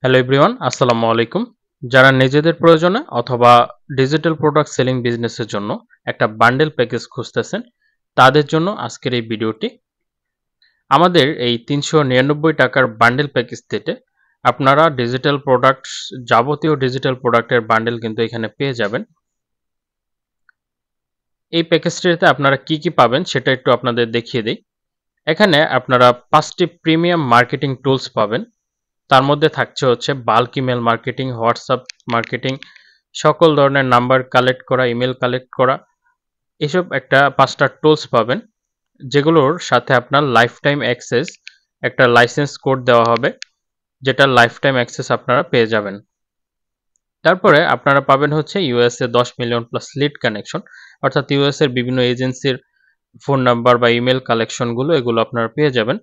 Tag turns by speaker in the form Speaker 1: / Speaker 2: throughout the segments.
Speaker 1: Hello everyone, আসসালামু আলাইকুম। যারা নিজেদের প্রয়োজনে অথবা ডিজিটাল প্রোডাক্ট সেলিং বিজনেসের জন্য একটা বান্ডেল প্যাকেজ খুঁজতেছেন, তাদের জন্য আজকের এই ভিডিওটি। আমাদের এই ৳৩৯৯ বান্ডেল প্যাকেজ থেকে আপনারা ডিজিটাল প্রোডাক্টস যাবতীয় ডিজিটাল প্রোডাক্টের বান্ডেল কিন্তু এখানে পেয়ে যাবেন। এই প্যাকেজটিতে আপনারা কি পাবেন সেটা একটু আপনাদের দেখিয়ে দেই। এখানে আপনারা ৫টি প্রিমিয়াম মার্কেটিং টুলস পাবেন। তার মধ্যে থাকছে হচ্ছে bulk email marketing, WhatsApp marketing, সকল ধরনের নাম্বার কালেক্ট করা, ইমেল কালেক্ট করা, এসব একটা ৫টা টুলস পাবেন, যেগুলোর সাথে আপনার লাইফ টাইম অ্যাক্সেস একটা লাইসেন্স কোড দেওয়া হবে, যেটা লাইফ টাইম অ্যাক্সেস আপনারা পেয়ে যাবেন। তারপরে আপনারা পাবেন হচ্ছে USA ১০ million plus lead connection, অর্থাৎ ইউএসএর বিভিন্ন এজেন্সির ফোন নাম্বার বা ইমেল কালেকশনগুলো এগুলো আপনারা পেয়ে যাবেন।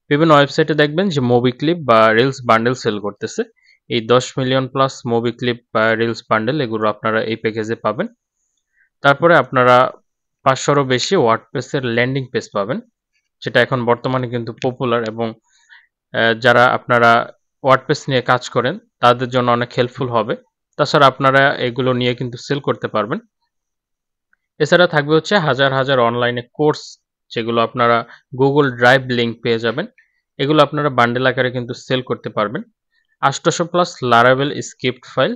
Speaker 1: বিভিন্ন ওয়েবসাইটে দেখবেন যে মোবিক্লিপ বা রিলস বান্ডেল সেল করতেছে। এই ১০ মিলিয়ন প্লাস মোবিক্লিপ বা রিলস বান্ডেল এগুলো আপনারা এই প্যাকেজে পাবেন। তারপরে আপনারা ৫০০রও বেশি ওয়ার্ডপ্রেসের ল্যান্ডিং পেজ পাবেন, যেটা এখন বর্তমানে কিন্তু পপুলার এবং যারা আপনারা ওয়ার্ডপ্রেস নিয়ে কাজ করেন তাদের জন্য অনেক হেল্পফুল হবে। তাছাড়া আপনারা এগুলো নিয়ে কিন্তু সেল করতে পারবেন। এছাড়া থাকবে হচ্ছে হাজার অনলাইনে কোর্স, যেগুলো আপনারা Google ড্রাইভ লিংক পেয়ে যাবেন। এগুলো আপনারা বান্ডেল আকারে কিন্তু সেল করতে পারবেন। ৮০০ প্লাস লারাভেল স্ক্রিপ্ট ফাইল।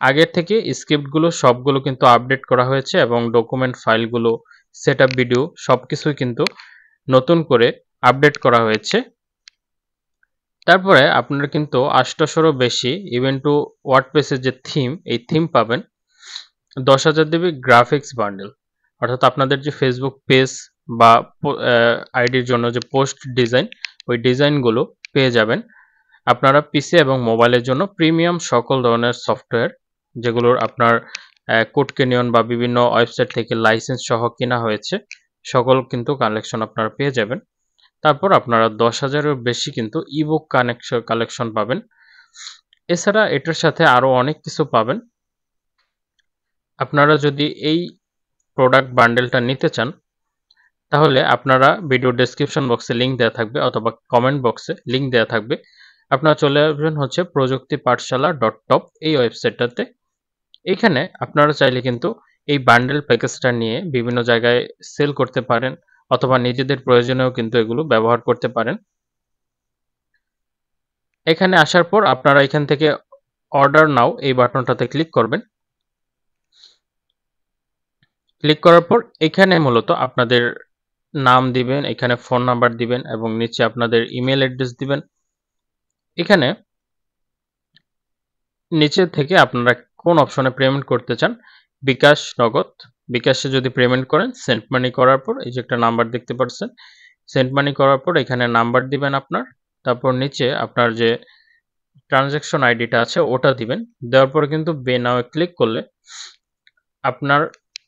Speaker 1: আগের থেকে স্ক্রিপ্টগুলো সবগুলো কিন্তু আপডেট করা হয়েছে এবং ডকুমেন্ট ফাইলগুলো, সেটআপ ভিডিও সবকিছুই কিন্তু নতুন করে আপডেট করা হয়েছে। তারপরে আপনারা কিন্তু ৮০০রও বেশি ইভেন টু ওয়ার্ডপ্রেসের যে থিম, এই থিম পাবেন। ১০,০০০ জিবি গ্রাফিক্স বান্ডেল, অর্থাৎ আপনাদের যে ফেসবুক পেজ বা আইডির জন্য যে পোস্ট ডিজাইন, ওই ডিজাইনগুলো পেয়ে যাবেন। আপনারা পিসি এবং মোবাইলের জন্য প্রিমিয়াম সকল ধরনের সফটওয়্যার, যেগুলোর আপনার কোড ক্যানিয়ন বা বিভিন্ন ওয়েবসাইট থেকে লাইসেন্স সহ কেনা হয়েছে, সকল কিন্তু কালেকশন আপনারা পেয়ে যাবেন। তারপর আপনারা ১০,০০০-এর বেশি কিন্তু ইবুক কালেকশন পাবেন। এছাড়া এটার সাথে আরও অনেক কিছু পাবেন। আপনারা যদি এই প্রোডাক্ট বান্ডেলটা নিতে চান, তাহলে আপনারা ভিডিও ডেসক্রিপশন বক্সে লিঙ্ক দেওয়া থাকবে অথবা কমেন্ট বক্সে লিঙ্ক দেওয়া থাকবে। আপনারা চলে আসবেন হচ্ছে প্রযুক্তিপাঠশালা.টপ এই ওয়েবসাইটটাতে। এইখানে আপনারা চাইলে কিন্তু এই বান্ডেল প্যাকেজটা নিয়ে বিভিন্ন জায়গায় সেল করতে পারেন অথবা নিজেদের প্রয়োজনেও কিন্তু এগুলো ব্যবহার করতে পারেন। এখানে আসার পর আপনারা এখান থেকে অর্ডার নাও এই বাটনটাতে ক্লিক করবেন। ক্লিক করার পর এখানে মূলত আপনাদের নাম দিবেন, এখানে ফোন নাম্বার দিবেন এবং নিচে আপনাদের ইমেল অ্যাড্রেস দিবেন। এখানে নিচে থেকে আপনারা কোন অপশনে পেমেন্ট করতে চান, বিকাশ, নগদ। বিকাশে যদি পেমেন্ট করেন, সেন্ড মানি করার পর এই যে একটা নাম্বার দেখতে পাচ্ছেন, সেন্ড মানি করার পর এখানে নাম্বার দিবেন আপনার। তারপর নিচে আপনার যে ট্রানজ্যাকশন আইডিটা আছে ওটা দিবেন। দেওয়ার পরে কিন্তু পে নাও এ ক্লিক করলে আপনার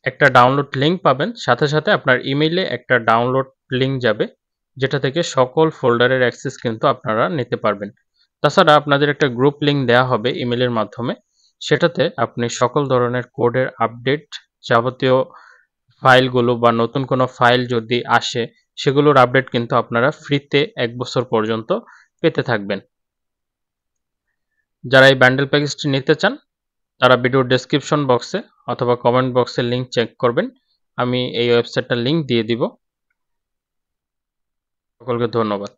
Speaker 1: একটা ডাউনলোড লিঙ্ক পাবেন, সাথে আপনার ইমেইলে একটা ডাউনলোড লিঙ্ক যাবে, যেটা থেকে সকল ফোল্ডারের অ্যাক্সেস কিন্তু আপনারা নিতে পারবেন। তাছাড়া আপনাদের একটা গ্রুপ লিঙ্ক দেওয়া হবে ইমেইলের মাধ্যমে, সেটাতে আপনি সকল ধরনের কোডের আপডেট, যাবতীয় ফাইলগুলো বা নতুন কোনো ফাইল যদি আসে, সেগুলোর আপডেট কিন্তু আপনারা ফ্রিতে ১ বছর পর্যন্ত পেতে থাকবেন। যারা এই বান্ডেল প্যাকেজটি নিতে চান, তারা ভিডিওর ডেসক্রিপশন বক্সে অথবা কমেন্ট বক্সে লিঙ্ক চেক করবেন। আমি এই ওয়েবসাইটটার লিঙ্ক দিয়ে দিব। সকলকে ধন্যবাদ।